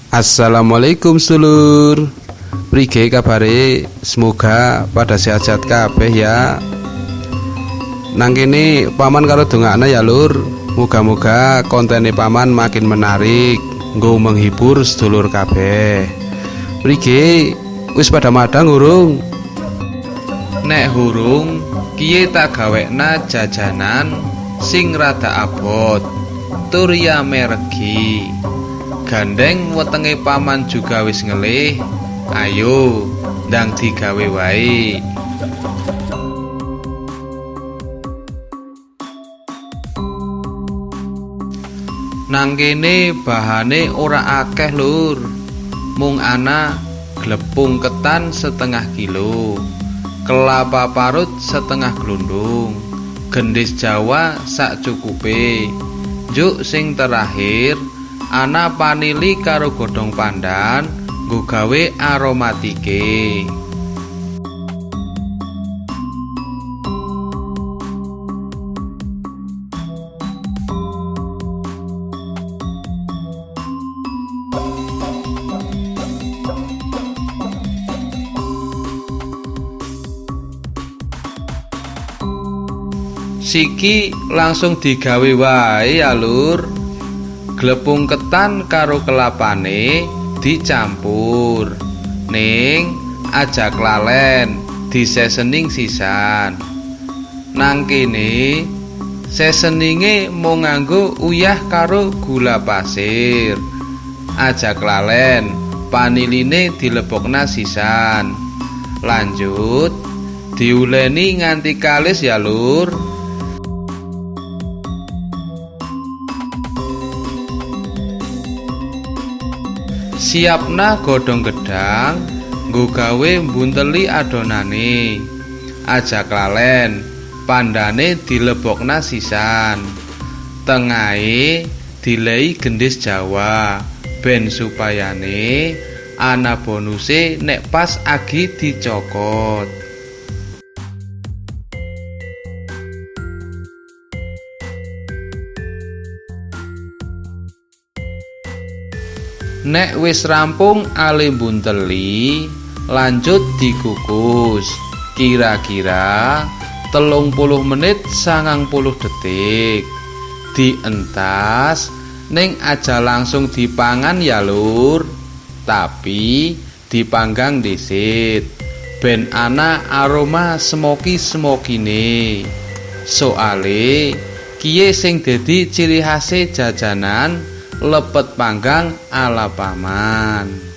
Assalamualaikum sedulur. Prige kabare? Semoga pada sehat-sehat kabeh ya. Nang kene paman karo dongakna ya lur. Muga-muga kontene paman makin menarik, nggo menghibur sedulur kabeh. Prige wis pada madang urung? Nek hurung, kiye tak gawekna jajanan sing rada abot, tur ya meregi. Gandeng wetenge paman juga wis ngelih. Ayo ndang digawe wae. Nang kene bahane ora akeh lur. Mung ana glepung ketan setengah kilo, kelapa parut setengah glundung, gendis Jawa sak cukupe. Juk sing terakhir ana panili karo godhong pandan nggo gawe aromatike. Siki langsung digawe wae ya lur. Glepung ketan karo kelapane dicampur, ning aja klalen disesening sisan. Nang kene seseninge mung nganggo uyah karo gula pasir. Aja klalen paniline dilebokna sisan. Lanjut diuleni nganti kalis ya lur. Siapna godhong gedang nggo gawe mbunteli adonane. Aja klalen pandane dilebokna sisan. Tengahe dilei gendis Jawa ben supayane ana bonuse nek pas agi dicokot. Nek wis rampung ale mbunteli, lanjut dikukus. Kira-kira 30 menit 90 detik. Dientas ning aja langsung dipangan ya lur. Tapi dipanggang dhisit ben ana aroma smoky-smokine. Soale kiye sing dadi ciri khase jajanan lepet panggang ala paman.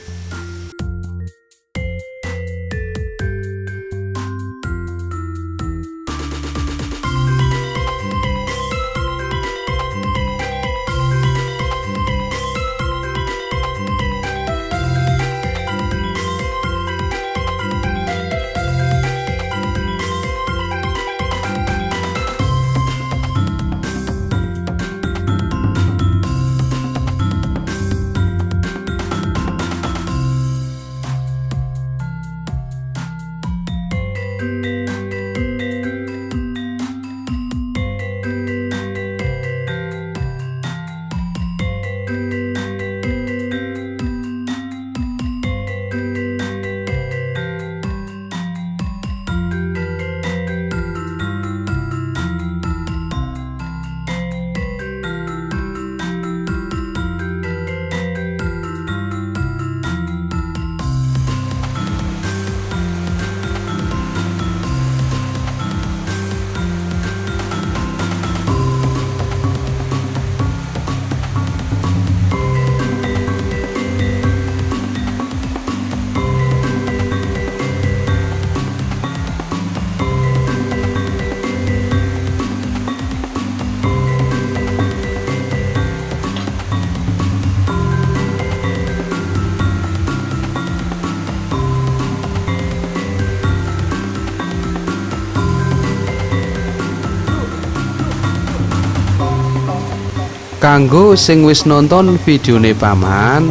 Kanggo sing wis nonton videone paman,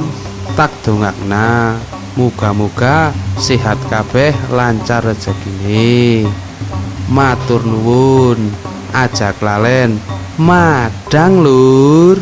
tak dongakna muga-muga sehat kabeh, lancar rezekine. Matur nuwun, aja klalen madang lur.